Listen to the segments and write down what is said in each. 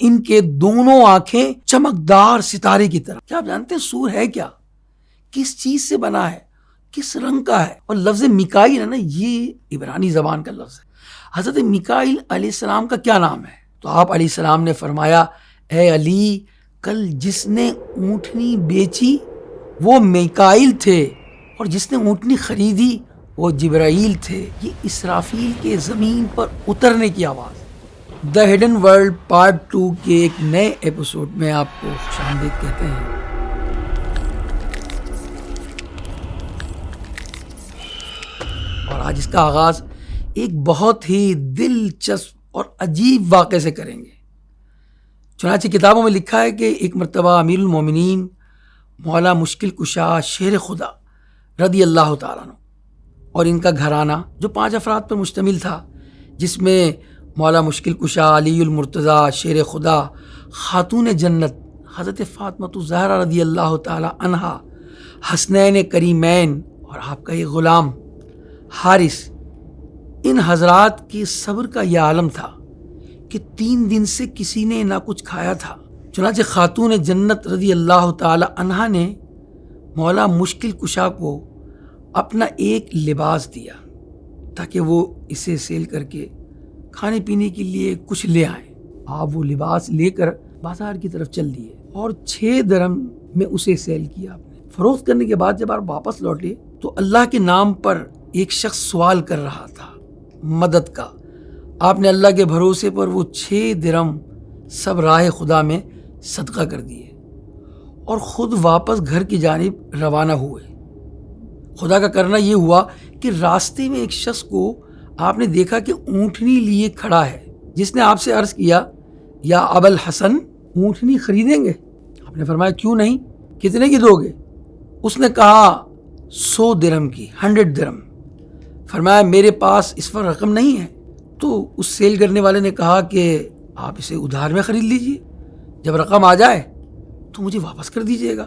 ان کے دونوں آنکھیں چمکدار ستارے کی طرح. کیا آپ جانتے ہیں سور ہے کیا؟ کس چیز سے بنا ہے؟ کس رنگ کا ہے؟ اور لفظ میکائیل ہے نا، یہ عبرانی زبان کا لفظ ہے. حضرت میکائیل علیہ السلام کا کیا نام ہے؟ تو آپ علیہ السلام نے فرمایا، اے علی، کل جس نے اونٹنی بیچی وہ میکائیل تھے، اور جس نے اونٹنی خریدی وہ جبرائیل تھے. یہ اسرافیل کے زمین پر اترنے کی آواز. دا ہڈن ورلڈ پارٹ 2 کے ایک نئے ایپیسوڈ میں آپ کو خوش آمدید کہتے ہیں. اور آج اس کا آغاز ایک بہت ہی دلچسپ اور عجیب واقعے سے کریں گے. چنانچہ کتابوں میں لکھا ہے کہ ایک مرتبہ امیر المومنین مولا مشکل کشا شیر خدا رضی اللہ تعالیٰ عنہ اور ان کا گھرانہ جو 5 افراد پر مشتمل تھا، جس میں مولا مشکل کشا علی المرتضیٰ شیر خدا، خاتون جنت حضرت فاطمہ الزہرا رضی اللہ تعالیٰ عنہا، حسنین کریمین اور آپ کا یہ غلام حارث، ان حضرات کے صبر کا یہ عالم تھا کہ 3 دن سے کسی نے نہ کچھ کھایا تھا. چنانچہ خاتون جنت رضی اللہ تعالی عنہا نے مولا مشکل کشا کو اپنا ایک لباس دیا تاکہ وہ اسے سیل کر کے کھانے پینے کے لیے کچھ لے آئیں. آپ وہ لباس لے کر بازار کی طرف چل دیے اور 6 درہم میں اسے سیل کیا. آپ نے فروخت کرنے کے بعد جب آپ واپس لوٹے تو اللہ کے نام پر ایک شخص سوال کر رہا تھا مدد کا. آپ نے اللہ کے بھروسے پر وہ 6 درہم سب راہ خدا میں صدقہ کر دیے اور خود واپس گھر کی جانب روانہ ہوئے. خدا کا کرنا یہ ہوا کہ راستے میں ایک شخص کو آپ نے دیکھا کہ اونٹنی لیے کھڑا ہے، جس نے آپ سے عرض کیا، یا ابا الحسن، اونٹنی خریدیں گے؟ آپ نے فرمایا کیوں نہیں، کتنے کی دو گے؟ اس نے کہا 100 درہم کی، 100 درہم. فرمایا میرے پاس اس پر رقم نہیں ہے. تو اس سیل کرنے والے نے کہا کہ آپ اسے ادھار میں خرید لیجئے، جب رقم آ جائے تو مجھے واپس کر دیجئے گا.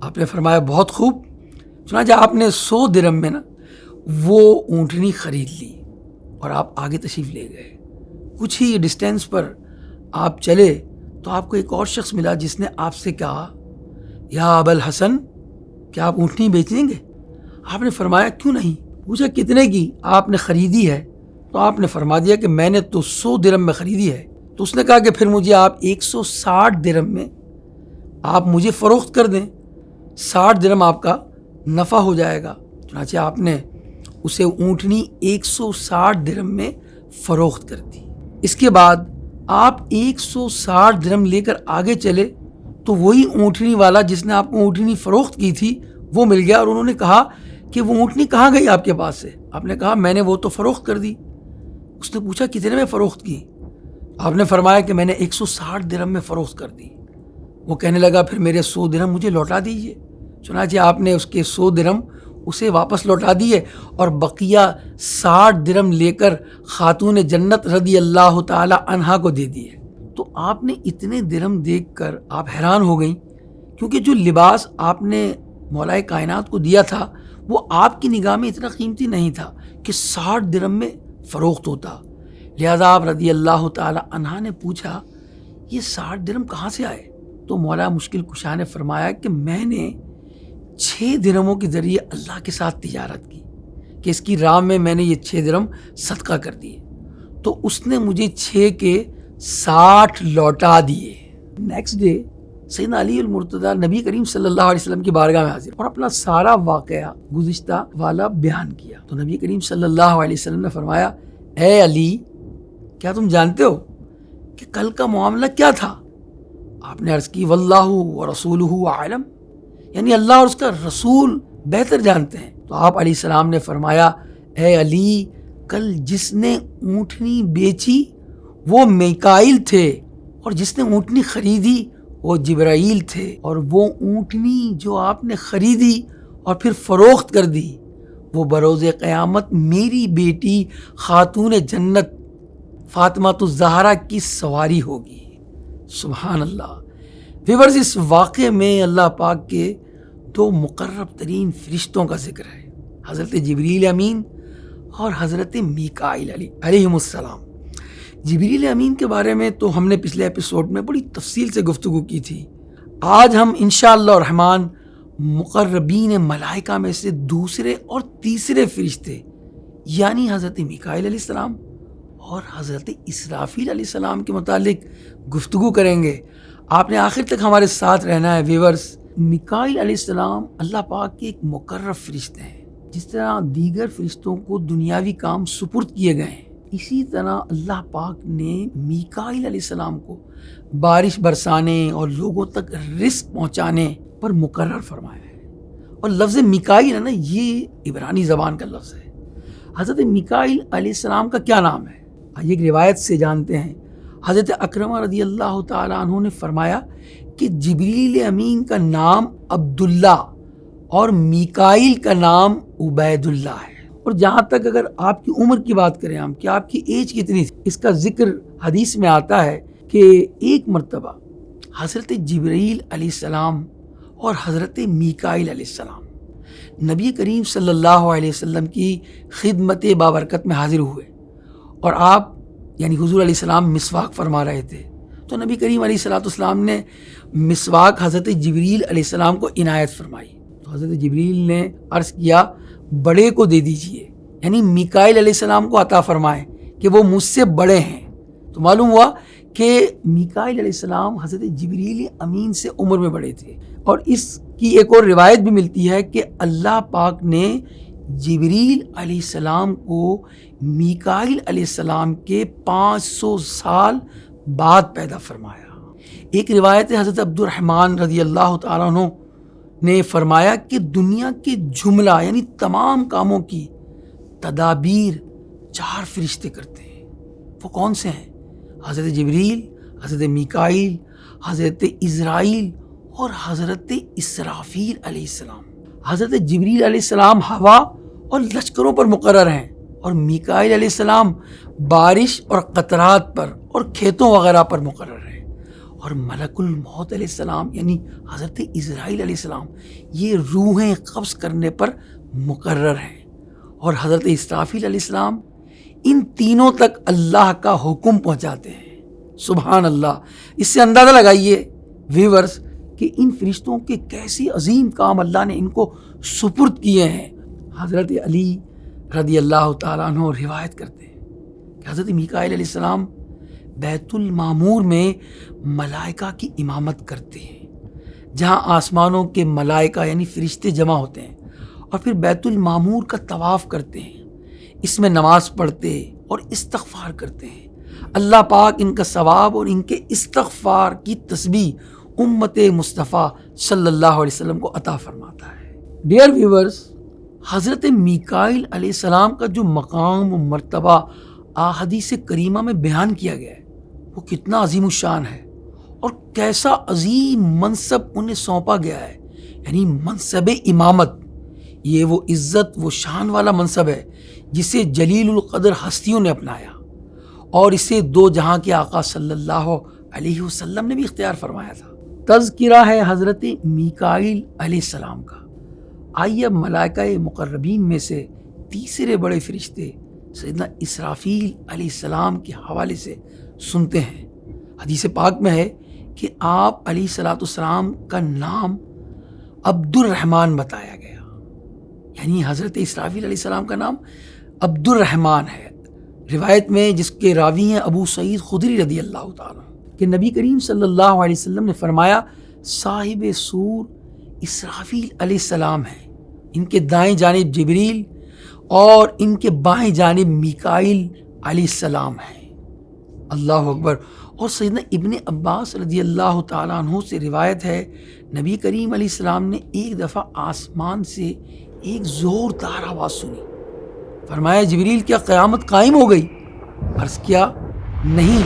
آپ نے فرمایا بہت خوب. چنانچہ آپ نے 100 درہم میں وہ اونٹنی خرید لی اور آپ آگے تشریف لے گئے. کچھ ہی ڈسٹینس پر آپ چلے تو آپ کو ایک اور شخص ملا جس نے آپ سے کہا، یا ابا الحسن، کیا آپ اونٹنی بیچ دیں گے؟ آپ نے فرمایا کیوں نہیں. پوچھا کتنے کی آپ نے خریدی ہے؟ تو آپ نے فرما دیا کہ میں نے تو 100 درہم میں خریدی ہے. تو اس نے کہا کہ پھر مجھے آپ 160 درہم میں آپ مجھے فروخت کر دیں، 60 درہم آپ کا نفع ہو جائے گا. چنانچہ آپ نے اسے اونٹنی 160 درہم میں فروخت کر دی. اس کے بعد آپ 160 درہم لے کر آگے چلے تو وہی اونٹنی والا جس نے آپ کو اونٹنی فروخت کی تھی وہ مل گیا، اور انہوں نے کہا کہ وہ اونٹنی کہاں گئی آپ کے پاس سے؟ آپ نے کہا میں نے وہ تو فروخت کر دی. اس نے پوچھا کتنے میں فروخت کی؟ آپ نے فرمایا کہ میں نے 160 درہم میں فروخت کر دی. وہ کہنے لگا پھر میرے 100 درہم مجھے لوٹا دیجئے. چنانچہ آپ نے اس کے 100 درہم اسے واپس لوٹا دیے اور بقیہ 60 درہم لے کر خاتون جنت رضی اللہ تعالی عنہا کو دے دیے. تو آپ نے اتنے درہم دیکھ کر آپ حیران ہو گئیں، کیونکہ جو لباس آپ نے مولا کائنات کو دیا تھا وہ آپ کی نگاہ میں اتنا قیمتی نہیں تھا کہ 60 درہم میں فروخت ہوتا. لہذا آپ رضی اللہ تعالی عنہا نے پوچھا یہ 60 درہم کہاں سے آئے؟ تو مولا مشکل کشا نے فرمایا کہ میں نے 6 درہموں کے ذریعے اللہ کے ساتھ تجارت کی کہ اس کی راہ میں میں نے یہ 6 درہم صدقہ کر دیے، تو اس نے مجھے 6 کے 60 لوٹا دیے. نیکسٹ ڈے سیدنا علی المرتضیٰ نبی کریم صلی اللہ علیہ وسلم کی بارگاہ میں حاضر اور اپنا سارا واقعہ گزشتہ والا بیان کیا. تو نبی کریم صلی اللہ علیہ وسلم نے فرمایا، اے علی، کیا تم جانتے ہو کہ کل کا معاملہ کیا تھا؟ آپ نے عرض کی واللہ ورسولہ اعلم، یعنی اللہ اور اس کا رسول بہتر جانتے ہیں. تو آپ علیہ السلام نے فرمایا، اے علی، کل جس نے اونٹنی بیچی وہ میکائیل تھے، اور جس نے اونٹنی خریدی وہ جبرائیل تھے، اور وہ اونٹنی جو آپ نے خریدی اور پھر فروخت کر دی وہ بروز قیامت میری بیٹی خاتون جنت فاطمہ الزہرا کی سواری ہوگی. سبحان اللہ. ویورز، اس واقعے میں اللہ پاک کے 2 مقرب ترین فرشتوں کا ذکر ہے، حضرت جبریل امین اور حضرت میکائیل علیہم السلام. جبریل امین کے بارے میں تو ہم نے پچھلے ایپیسوڈ میں بڑی تفصیل سے گفتگو کی تھی. آج ہم انشاءاللہ الرحمن مقربین ملائکہ میں سے دوسرے اور تیسرے فرشتے یعنی حضرت میکائیل علیہ السلام اور حضرت اسرافیل علیہ السلام کے متعلق گفتگو کریں گے. آپ نے آخر تک ہمارے ساتھ رہنا ہے ویورز. میکائیل علیہ السلام اللہ پاک کے ایک مقرب فرشتے ہیں. جس طرح دیگر فرشتوں کو دنیاوی کام سپرد کیے گئے ہیں، اسی طرح اللہ پاک نے میکائیل علیہ السلام کو بارش برسانے اور لوگوں تک رزق پہنچانے پر مقرر فرمایا ہے. اور لفظ میکائیل ہے نا، یہ عبرانی زبان کا لفظ ہے. حضرت میکائیل علیہ السلام کا کیا نام ہے؟ آئیے ایک روایت سے جانتے ہیں. حضرت اکرمہ رضی اللہ تعالیٰ عنہ نے فرمایا کہ جبریل امین کا نام عبداللہ اور میکائیل کا نام عبید اللہ ہے. اور جہاں تک اگر آپ کی عمر کی بات کریں ہم کہ آپ کی ایج کتنی تھی، اس کا ذکر حدیث میں آتا ہے کہ ایک مرتبہ حضرت جبریل علیہ السلام اور حضرت میکائیل علیہ السلام نبی کریم صلی اللہ علیہ وسلم کی خدمت بابرکت میں حاضر ہوئے اور آپ یعنی حضور علیہ السلام مسواک فرما رہے تھے. تو نبی کریم علیہ السلام نے مسواک حضرت جبریل علیہ السلام کو عنایت فرمائی. تو حضرت جبریل نے عرض کیا بڑے کو دے دیجئے، یعنی میکائیل علیہ السلام کو عطا فرمائیں کہ وہ مجھ سے بڑے ہیں. تو معلوم ہوا کہ میکائیل علیہ السلام حضرت جبریل امین سے عمر میں بڑے تھے. اور اس کی ایک اور روایت بھی ملتی ہے کہ اللہ پاک نے جبریل علیہ السلام کو میکائیل علیہ السلام کے 500 سال بعد پیدا فرمایا. ایک روایت ہے حضرت عبد الرحمن رضی اللہ تعالیٰ عنہ نے فرمایا کہ دنیا کے جملہ یعنی تمام کاموں کی تدابیر 4 فرشتے کرتے ہیں. وہ کون سے ہیں؟ حضرت جبریل، حضرت میکائیل، حضرت عزرائیل اور حضرت اسرافیل علیہ السلام. حضرت جبریل علیہ السلام ہوا اور لشکروں پر مقرر ہیں اور میکائیل علیہ السلام بارش اور قطرات پر اور کھیتوں وغیرہ پر مقرر ہیں. اور ملک الموت علیہ السلام یعنی حضرت اسرائیل علیہ السلام یہ روحیں قبض کرنے پر مقرر ہیں. اور حضرت اسرافیل علیہ السلام ان تینوں تک اللہ کا حکم پہنچاتے ہیں. سبحان اللہ. اس سے اندازہ لگائیے ویورز کہ ان فرشتوں کے کیسی عظیم کام اللہ نے ان کو سپرد کیے ہیں. حضرت علی رضی اللہ تعالیٰ عنہ روایت کرتے ہیں کہ حضرت میکائیل علیہ السلام بیت المعمور میں ملائکہ کی امامت کرتے ہیں، جہاں آسمانوں کے ملائکہ یعنی فرشتے جمع ہوتے ہیں اور پھر بیت المعمور کا طواف کرتے ہیں. اس میں نماز پڑھتے اور استغفار کرتے ہیں. اللہ پاک ان کا ثواب اور ان کے استغفار کی تسبیح امت مصطفیٰ صلی اللہ علیہ وسلم کو عطا فرماتا ہے. ڈیئر ویورز، حضرت میکائیل علیہ السلام کا جو مقام و مرتبہ احادیث کریمہ میں بیان کیا گیا ہے وہ کتنا عظیم الشان ہے اور کیسا عظیم منصب انہیں سونپا گیا ہے، یعنی منصب امامت. یہ وہ عزت وہ شان والا منصب ہے جسے جلیل القدر ہستیوں نے اپنایا اور اسے 2 جہاں کے آقا صلی اللہ علیہ وسلم نے بھی اختیار فرمایا تھا. تذکرہ ہے حضرت میکائیل علیہ السلام کا. آئیے اب ملائکہ مقربین میں سے تیسرے بڑے فرشتے سیدنا اسرافیل علیہ السلام کے حوالے سے سنتے ہیں. حدیث پاک میں ہے کہ آپ علیہ الصلوۃ والسلام کا نام عبد الرحمن بتایا گیا، یعنی حضرت اسرافیل علیہ السلام کا نام عبد الرحمن ہے. روایت میں جس کے راوی ہیں ابو سعید خدری رضی اللہ تعالیٰ کہ نبی کریم صلی اللہ علیہ وسلم نے فرمایا صاحب سور اسرافیل علیہ السلام ہیں، ان کے دائیں جانب جبریل اور ان کے بائیں جانب میکائیل علیہ السلام ہیں. اللہ اکبر. اور سیدنا ابن عباس رضی اللہ تعالیٰ عنہ سے روایت ہے نبی کریم علیہ السلام نے ایک دفعہ آسمان سے ایک زوردار آواز سنی. فرمایا جبریل کیا قیامت قائم ہو گئی؟ عرض کیا نہیں،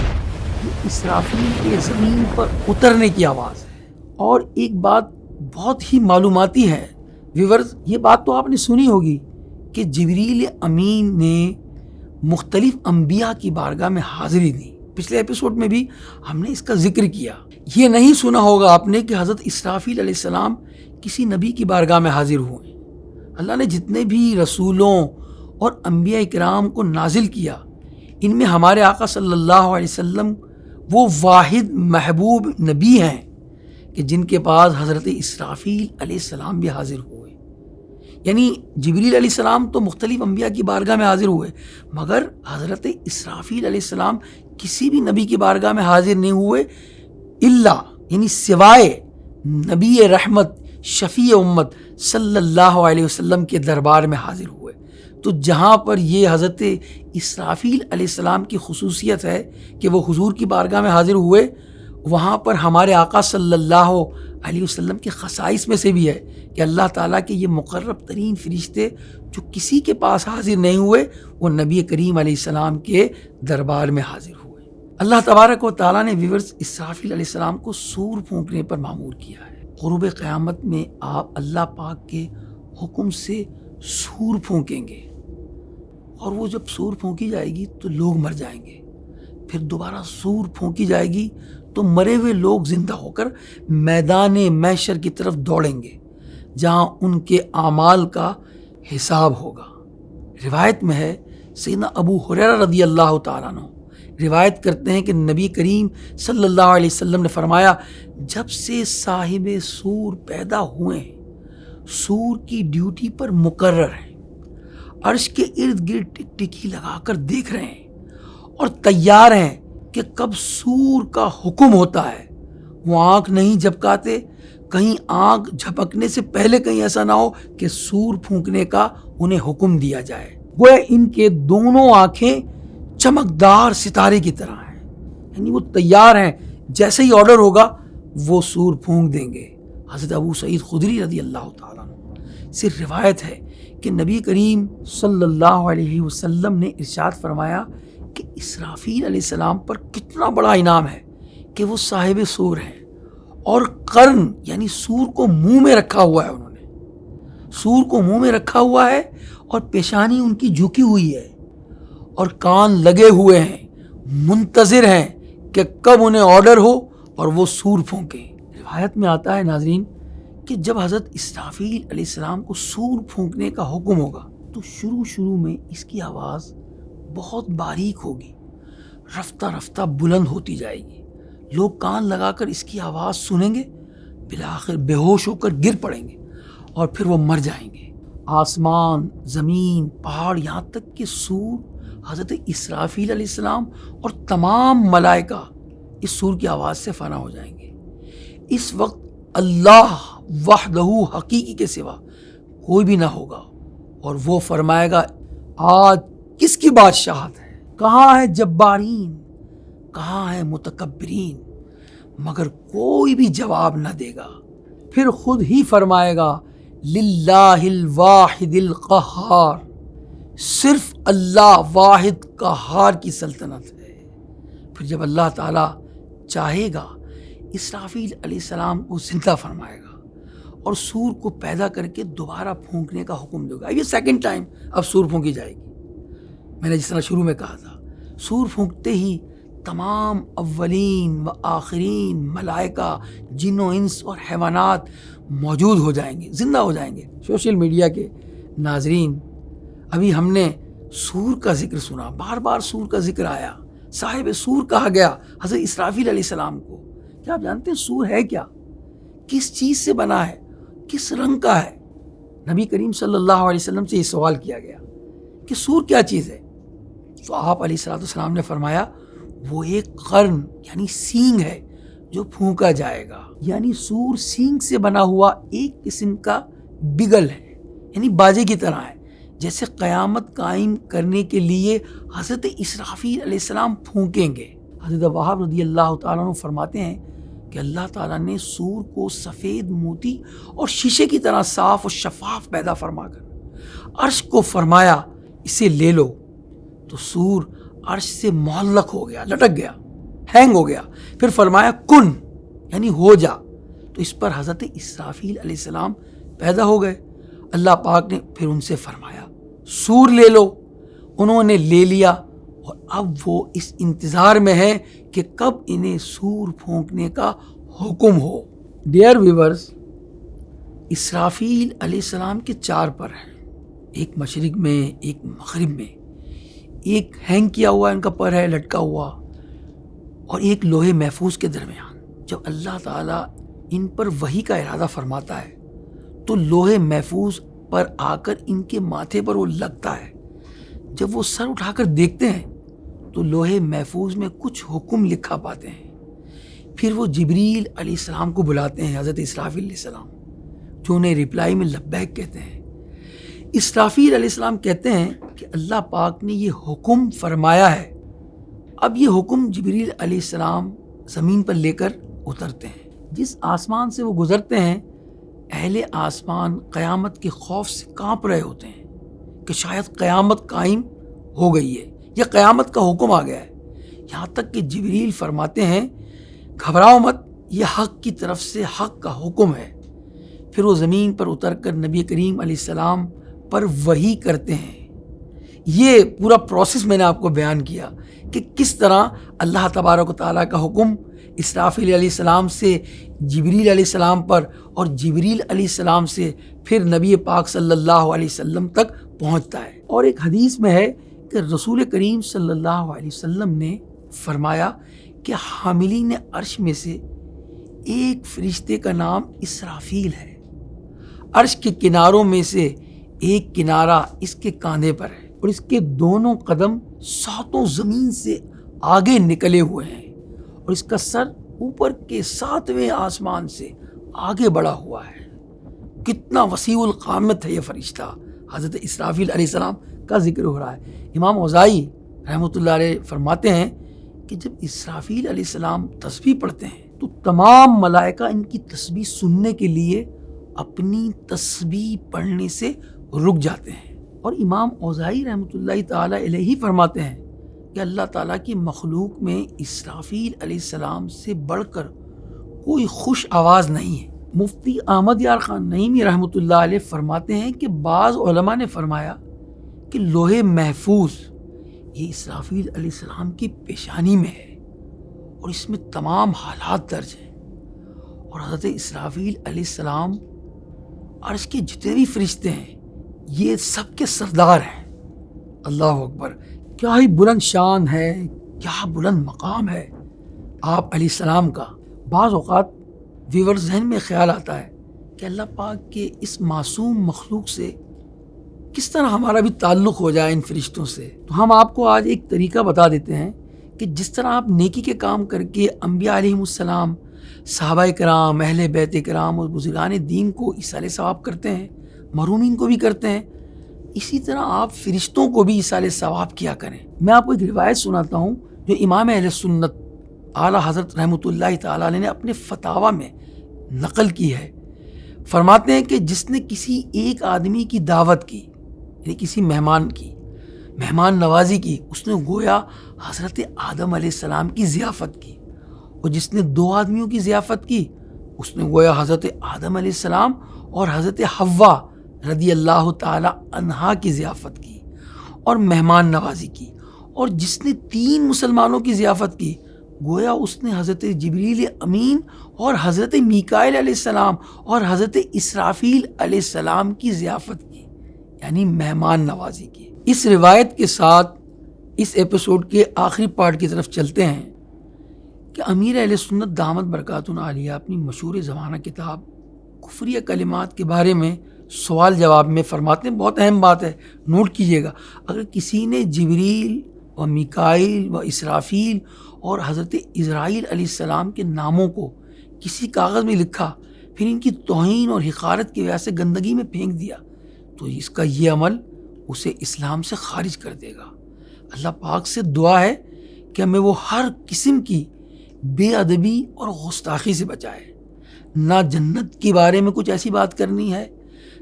یہ اسرافیل کے زمین پر اترنے کی آواز ہے. اور ایک بات بہت ہی معلوماتی ہے ویورز، یہ بات تو آپ نے سنی ہوگی کہ جبریل امین نے مختلف انبیاء کی بارگاہ میں حاضری دی. پچھلے ایپیسوڈ میں بھی ہم نے اس کا ذکر کیا. یہ نہیں سنا ہوگا آپ نے کہ حضرت اسرافیل علیہ السلام کسی نبی کی بارگاہ میں حاضر ہوئے. اللہ نے جتنے بھی رسولوں اور انبیاء کرام کو نازل کیا ان میں ہمارے آقا صلی اللہ علیہ وسلم وہ واحد محبوب نبی ہیں کہ جن کے پاس حضرت اسرافیل علیہ السلام بھی حاضر ہوئے. یعنی جبریل علیہ السلام تو مختلف انبیاء کی بارگاہ میں حاضر ہوئے، مگر حضرت اسرافیل علیہ السلام کسی بھی نبی کی بارگاہ میں حاضر نہیں ہوئے الا یعنی سوائے نبی رحمت شفیع امت صلی اللہ علیہ وسلم کے دربار میں حاضر ہوئے. تو جہاں پر یہ حضرت اسرافیل علیہ السلام کی خصوصیت ہے کہ وہ حضور کی بارگاہ میں حاضر ہوئے، وہاں پر ہمارے آقا صلی اللہ علیہ وسلم کے خصائص میں سے بھی ہے کہ اللہ تعالیٰ کے یہ مقرب ترین فرشتے جو کسی کے پاس حاضر نہیں ہوئے وہ نبی کریم علیہ السلام کے دربار میں حاضر ہوئے. اللہ تبارک و تعالیٰ نے ویورز اسرافیل علیہ السلام کو سور پھونکنے پر مامور کیا ہے. قرب قیامت میں آپ اللہ پاک کے حکم سے سور پھونکیں گے، اور وہ جب سور پھونکی جائے گی تو لوگ مر جائیں گے. پھر دوبارہ سور پھونکی جائے گی تو مرے ہوئے لوگ زندہ ہو کر میدان محشر کی طرف دوڑیں گے جہاں ان کے اعمال کا حساب ہوگا. روایت میں ہے سیدنا ابو ہریرہ رضی اللہ تعالیٰ عنہ روایت کرتے ہیں کہ نبی کریم صلی اللہ علیہ وسلم نے فرمایا، جب سے صاحب سور پیدا ہوئے ہیں سور کی ڈیوٹی پر مقرر ہیں، عرش کے ارد گرد ٹک ٹکی لگا کر دیکھ رہے ہیں اور تیار ہیں کہ کب سور کا حکم ہوتا ہے. وہ آنکھ نہیں جھپکاتے، کہیں آنکھ جھپکنے سے پہلے کہیں ایسا نہ ہو کہ سور پھونکنے کا انہیں حکم دیا جائے. وہ ان کے دونوں آنکھیں چمکدار ستارے کی طرح ہیں، یعنی وہ تیار ہیں، جیسے ہی آرڈر ہوگا وہ سور پھونک دیں گے. حضرت ابو سعید خدری رضی اللہ تعالیٰ عنہ سے روایت ہے کہ نبی کریم صلی اللہ علیہ وسلم نے ارشاد فرمایا کہ اسرافیل علیہ السلام پر کتنا بڑا انعام ہے کہ وہ صاحب سور ہیں، اور قرن یعنی سور کو منہ میں رکھا ہوا ہے. انہوں نے سور کو منہ میں رکھا ہوا ہے اور پیشانی ان کی جھکی ہوئی ہے اور کان لگے ہوئے ہیں، منتظر ہیں کہ کب انہیں آرڈر ہو اور وہ سور پھونکیں. روایت میں آتا ہے ناظرین کہ جب حضرت اسرافیل علیہ السلام کو سور پھونکنے کا حکم ہوگا تو شروع میں اس کی آواز بہت باریک ہوگی، رفتہ رفتہ بلند ہوتی جائے گی. لوگ کان لگا کر اس کی آواز سنیں گے، بالآخر بے ہوش ہو کر گر پڑیں گے اور پھر وہ مر جائیں گے. آسمان، زمین، پہاڑ، یہاں تک کہ سور حضرت اسرافیل علیہ السلام اور تمام ملائکہ اس سور کی آواز سے فنا ہو جائیں گے. اس وقت اللہ وحدہ حقیقی کے سوا کوئی بھی نہ ہوگا، اور وہ فرمائے گا آج کس کی بادشاہت ہے، کہاں ہے جبارین، کہاں ہے متکبرین، مگر کوئی بھی جواب نہ دے گا. پھر خود ہی فرمائے گا للہ الواحد القہار، صرف اللہ واحد قہار کی سلطنت ہے. پھر جب اللہ تعالیٰ چاہے گا اسرافیل علیہ السلام کو زندہ فرمائے گا اور سور کو پیدا کر کے دوبارہ پھونکنے کا حکم دے گا. یہ سیکنڈ ٹائم اب سور پھونکی جائے گی. میں نے جس طرح شروع میں کہا تھا، سور پھونکتے ہی تمام اولین و آخرین ملائکہ، جن و انس اور حیوانات موجود ہو جائیں گے، زندہ ہو جائیں گے. سوشل میڈیا کے ناظرین، ابھی ہم نے سور کا ذکر سنا، بار بار سور کا ذکر آیا، صاحب سور کہا گیا حضرت اسرافیل علیہ السلام کو. کیا آپ جانتے ہیں سور ہے کیا؟ کس چیز سے بنا ہے؟ کس رنگ کا ہے؟ نبی کریم صلی اللہ علیہ وسلم سے یہ سوال کیا گیا کہ سور کیا چیز ہے؟ تو آپ علیہ الصلوۃ والسلام نے فرمایا وہ ایک قرن یعنی سینگ ہے جو پھونکا جائے گا. یعنی سور سینگ سے بنا ہوا ایک قسم کا بگل ہے، یعنی باجے کی طرح ہے، جیسے قیامت قائم کرنے کے لیے حضرت اسرافیل علیہ السلام پھونکیں گے. حضرت وہاب رضی اللہ تعالیٰ عنہ فرماتے ہیں کہ اللہ تعالیٰ نے سور کو سفید موتی اور شیشے کی طرح صاف و شفاف پیدا فرما کر عرش کو فرمایا اسے لے لو. تو سور عرش سے معلق ہو گیا، لٹک گیا، ہینگ ہو گیا. پھر فرمایا کن یعنی ہو جا. تو اس پر حضرت اسرافیل علیہ السلام پیدا ہو گئے. اللہ پاک نے پھر ان سے فرمایا سور لے لو. انہوں نے لے لیا اور اب وہ اس انتظار میں ہے کہ کب انہیں سور پھونکنے کا حکم ہو. ڈیئر ویورز، اسرافیل علیہ السلام کے 4 پر ہیں، ایک مشرق میں، ایک مغرب میں، ایک ہینگ کیا ہوا ان کا پر ہے لٹکا ہوا، اور ایک لوہے محفوظ کے درمیان۔ جب اللہ تعالیٰ ان پر وحی کا ارادہ فرماتا ہے تو لوہے محفوظ پر آ کر ان کے ماتھے پر وہ لگتا ہے۔ جب وہ سر اٹھا کر دیکھتے ہیں تو لوہے محفوظ میں کچھ حکم لکھا پاتے ہیں۔ پھر وہ جبریل علیہ السلام کو بلاتے ہیں، حضرت اسرافیل علیہ السلام، جو انہیں رپلائی میں لبیک کہتے ہیں۔ اسرافیل علیہ السلام کہتے ہیں کہ اللہ پاک نے یہ حکم فرمایا ہے۔ اب یہ حکم جبریل علیہ السلام زمین پر لے کر اترتے ہیں۔ جس آسمان سے وہ گزرتے ہیں، اہل آسمان قیامت کے خوف سے کانپ رہے ہوتے ہیں کہ شاید قیامت قائم ہو گئی ہے یا قیامت کا حکم آ گیا ہے۔ یہاں تک کہ جبریل فرماتے ہیں گھبراؤ مت، یہ حق کی طرف سے حق کا حکم ہے۔ پھر وہ زمین پر اتر کر نبی کریم علیہ السلام پر وحی کرتے ہیں۔ یہ پورا پروسیس میں نے آپ کو بیان کیا کہ کس طرح اللہ تبارک و تعالیٰ کا حکم اسرافیل علیہ السلام سے جبریل علیہ السلام پر، اور جبریل علیہ السلام سے پھر نبی پاک صلی اللہ علیہ وسلم تک پہنچتا ہے۔ اور ایک حدیث میں ہے کہ رسول کریم صلی اللہ علیہ وسلم نے فرمایا کہ حاملین عرش میں سے ایک فرشتے کا نام اسرافیل ہے، عرش کے کناروں میں سے ایک کنارہ اس کے کاندھے پر ہے، اور اس کے دونوں قدم ساتوں زمین سے آگے نکلے ہوئے ہیں، اور اس کا سر اوپر کے 7ویں آسمان سے آگے بڑھا ہوا ہے۔ کتنا وسیع القامت ہے یہ فرشتہ۔ حضرت اسرافیل علیہ السلام کا ذکر ہو رہا ہے۔ امام اوزاعی رحمۃ اللہ علیہ فرماتے ہیں کہ جب اسرافیل علیہ السلام تسبیح پڑھتے ہیں تو تمام ملائکہ ان کی تسبیح سننے کے لیے اپنی تسبیح پڑھنے سے رک جاتے ہیں۔ اور امام اوزاعی رحمۃ اللہ تعالیٰ علیہ فرماتے ہیں کہ اللہ تعالیٰ کی مخلوق میں اسرافیل علیہ السلام سے بڑھ کر کوئی خوش آواز نہیں ہے۔ مفتی احمد یار خان نعیمی رحمۃ اللہ علیہ فرماتے ہیں کہ بعض علماء نے فرمایا کہ لوہے محفوظ یہ اسرافیل علیہ السلام کی پیشانی میں ہے، اور اس میں تمام حالات درج ہیں، اور حضرت اسرافیل علیہ السلام عرش کے جتنے بھی فرشتے ہیں یہ سب کے سردار ہیں۔ اللہ اکبر! کیا ہی بلند شان ہے، کیا بلند مقام ہے آپ علیہ السلام کا۔ بعض اوقات ویور ذہن میں خیال آتا ہے کہ اللہ پاک کے اس معصوم مخلوق سے کس طرح ہمارا بھی تعلق ہو جائے ان فرشتوں سے۔ تو ہم آپ کو آج ایک طریقہ بتا دیتے ہیں کہ جس طرح آپ نیکی کے کام کر کے انبیاء علیہم السلام، صحابہ کرام، اہل بیت کرام اور بزرگان دین کو ایصال ثواب کرتے ہیں، محرومین کو بھی کرتے ہیں، اسی طرح آپ فرشتوں کو بھی ایصال ثواب کیا کریں۔ میں آپ کو ایک روایت سناتا ہوں جو امام اہل سنت اعلیٰ حضرت رحمۃ اللہ تعالیٰ علیہ نے اپنے فتاویٰ میں نقل کی ہے۔ فرماتے ہیں کہ جس نے کسی ایک آدمی کی دعوت کی، یعنی کسی مہمان کی مہمان نوازی کی، اس نے گویا حضرت آدم علیہ السلام کی ضیافت کی، اور جس نے 2 آدمیوں کی ضیافت کی اس نے گویا حضرت آدم علیہ السلام اور حضرت حوا رضی اللہ تعالی عنہا کی ضیافت کی اور مہمان نوازی کی، اور جس نے 3 مسلمانوں کی ضیافت کی گویا اس نے حضرت جبریل امین اور حضرت میکائیل علیہ السلام اور حضرت اسرافیل علیہ السلام کی ضیافت کی، یعنی مہمان نوازی کی۔ اس روایت کے ساتھ اس ایپیسوڈ کے آخری پارٹ کی طرف چلتے ہیں کہ امیر اہل سنت دامت برکاتہ عالیہ اپنی مشہور زمانہ کتاب کفریہ کلمات کے بارے میں سوال جواب میں فرماتے ہیں، بہت اہم بات ہے، نوٹ کیجئے گا، اگر کسی نے جبریل و میکائیل و اسرافیل اور حضرت اسرائیل علیہ السلام کے ناموں کو کسی کاغذ میں لکھا، پھر ان کی توہین اور حقارت کی وجہ سے گندگی میں پھینک دیا، تو اس کا یہ عمل اسے اسلام سے خارج کر دے گا۔ اللہ پاک سے دعا ہے کہ ہمیں وہ ہر قسم کی بے ادبی اور گستاخی سے بچائے۔ نہ جنت کے بارے میں کچھ ایسی بات کرنی ہے،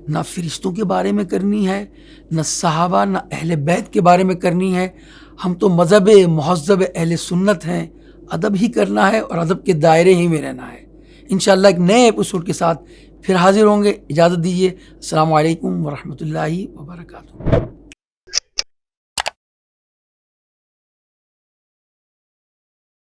نہ فرشتوں کے بارے میں کرنی ہے، نہ صحابہ نہ اہل بیت کے بارے میں کرنی ہے۔ ہم تو مذہب مہذب اہل سنت ہیں، ادب ہی کرنا ہے اور ادب کے دائرے ہی میں رہنا ہے۔ انشاءاللہ ایک نئے ایپیسوڈ کے ساتھ پھر حاضر ہوں گے۔ اجازت دیجیے، السلام علیکم ورحمۃ اللہ وبرکاتہ۔